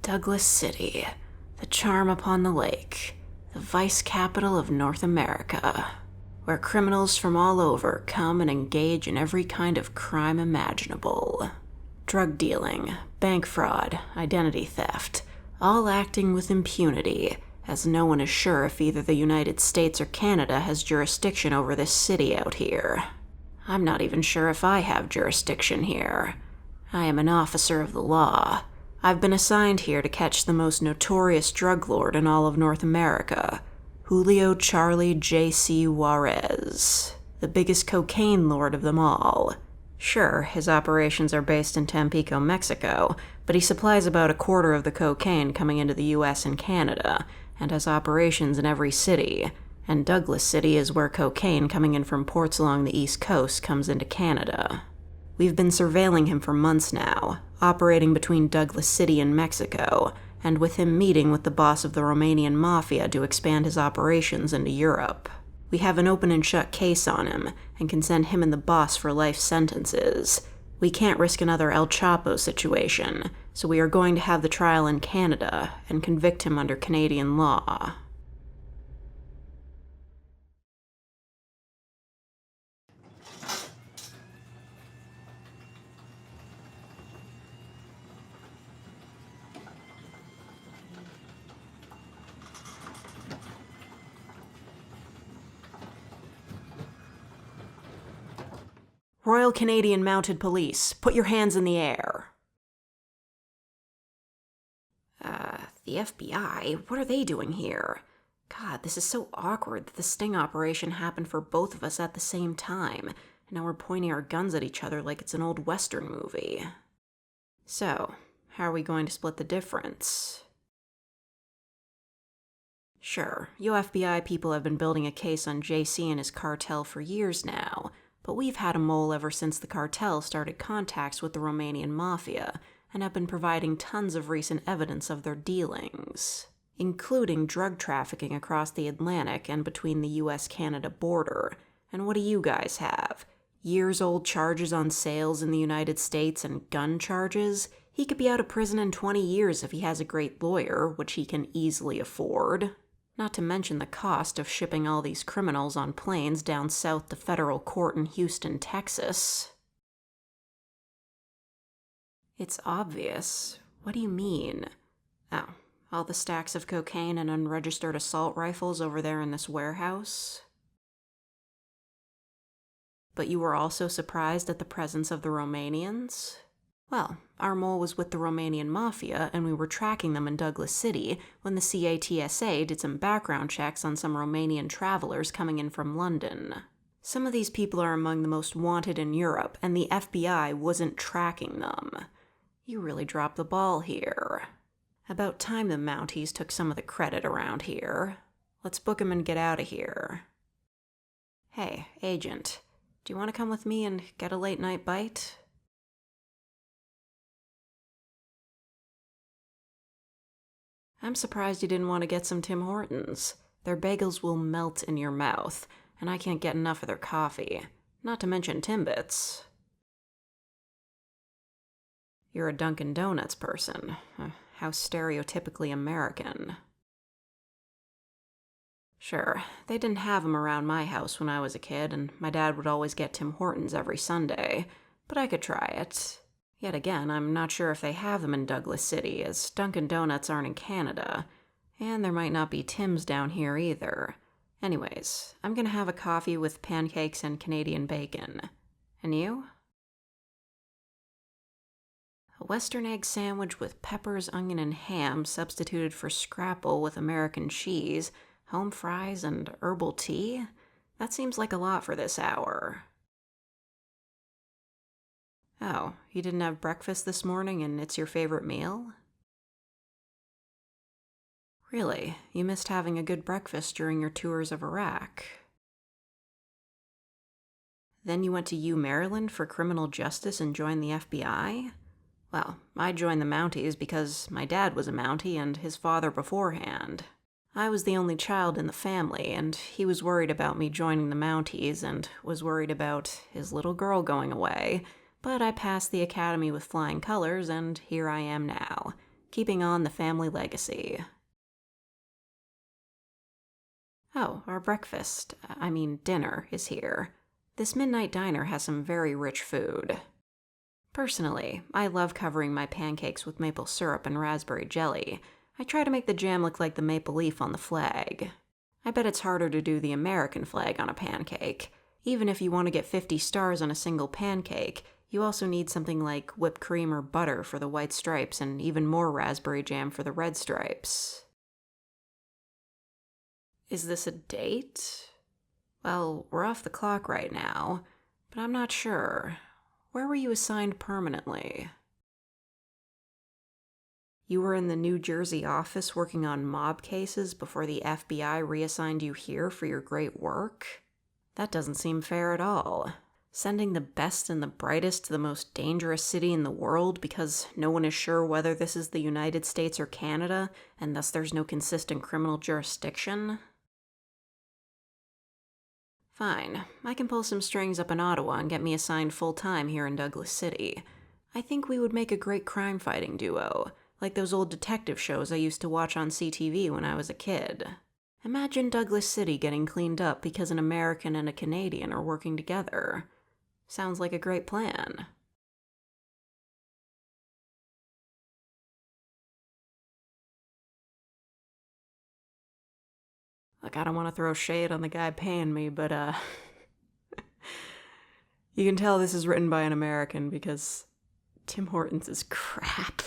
Douglas City, the charm upon the lake, the vice capital of North America, where criminals from all over come and engage in every kind of crime imaginable. Drug dealing, bank fraud, identity theft, all acting with impunity, as no one is sure if either the United States or Canada has jurisdiction over this city out here. I'm not even sure if I have jurisdiction here. I am an officer of the law. I've been assigned here to catch the most notorious drug lord in all of North America, Julio Charlie J.C. Juarez, the biggest cocaine lord of them all. Sure, his operations are based in Tampico, Mexico, but he supplies about a quarter of the cocaine coming into the US and Canada, and has operations in every city, and Douglas City is where cocaine coming in from ports along the East Coast comes into Canada. We've been surveilling him for months now, operating between Douglas City and Mexico, and with him meeting with the boss of the Romanian Mafia to expand his operations into Europe. We have an open and shut case on him, and can send him and the boss for life sentences. We can't risk another El Chapo situation, so we are going to have the trial in Canada, and convict him under Canadian law. Royal Canadian Mounted Police, put your hands in the air. The FBI? What are they doing here? God, this is so awkward that the sting operation happened for both of us at the same time, and now we're pointing our guns at each other like it's an old Western movie. So, how are we going to split the difference? Sure, you FBI people have been building a case on JC and his cartel for years now, but we've had a mole ever since the cartel started contacts with the Romanian Mafia, and have been providing tons of recent evidence of their dealings, including drug trafficking across the Atlantic and between the US-Canada border. And what do you guys have? Years-old charges on sales in the United States and gun charges? He could be out of prison in 20 years if he has a great lawyer, which he can easily afford. Not to mention the cost of shipping all these criminals on planes down south to federal court in Houston, Texas. It's obvious. What do you mean? Oh, all the stacks of cocaine and unregistered assault rifles over there in this warehouse? But you were also surprised at the presence of the Romanians? Well, our mole was with the Romanian Mafia, and we were tracking them in Douglas City when the CATSA did some background checks on some Romanian travelers coming in from London. Some of these people are among the most wanted in Europe, and the FBI wasn't tracking them. You really dropped the ball here. About time the Mounties took some of the credit around here. Let's book 'em and get out of here. Hey, Agent, do you want to come with me and get a late-night bite? I'm surprised you didn't want to get some Tim Hortons. Their bagels will melt in your mouth, and I can't get enough of their coffee. Not to mention Timbits. You're a Dunkin' Donuts person. How stereotypically American. Sure, they didn't have them around my house when I was a kid, and my dad would always get Tim Hortons every Sunday, but I could try it. Yet again, I'm not sure if they have them in Douglas City, as Dunkin' Donuts aren't in Canada, and there might not be Tim's down here either. Anyways, I'm gonna have a coffee with pancakes and Canadian bacon. And you? A Western egg sandwich with peppers, onion, and ham substituted for scrapple with American cheese, home fries, and herbal tea? That seems like a lot for this hour. Oh, you didn't have breakfast this morning and it's your favorite meal? Really, you missed having a good breakfast during your tours of Iraq. Then you went to Maryland for criminal justice and joined the FBI? Well, I joined the Mounties because my dad was a Mountie and his father beforehand. I was the only child in the family, and he was worried about me joining the Mounties and was worried about his little girl going away, but I passed the academy with flying colors, and here I am now. keeping on the family legacy. Oh, our dinner is here. This midnight diner has some very rich food. Personally, I love covering my pancakes with maple syrup and raspberry jelly. I try to make the jam look like the maple leaf on the flag. I bet it's harder to do the American flag on a pancake. Even if you want to get 50 stars on a single pancake, you also need something like whipped cream or butter for the white stripes and even more raspberry jam for the red stripes. Is this a date? Well, we're off the clock right now, but I'm not sure. Where were you assigned permanently? You were in the New Jersey office working on mob cases before the FBI reassigned you here for your great work? That doesn't seem fair at all. Sending the best and the brightest to the most dangerous city in the world because no one is sure whether this is the United States or Canada, and thus there's no consistent criminal jurisdiction? Fine, I can pull some strings up in Ottawa and get me assigned full-time here in Douglas City. I think we would make a great crime-fighting duo, like those old detective shows I used to watch on CTV when I was a kid. Imagine Douglas City getting cleaned up because an American and a Canadian are working together. Sounds like a great plan. Look, I don't want to throw shade on the guy paying me, but, you can tell this is written by an American because Tim Hortons is crap.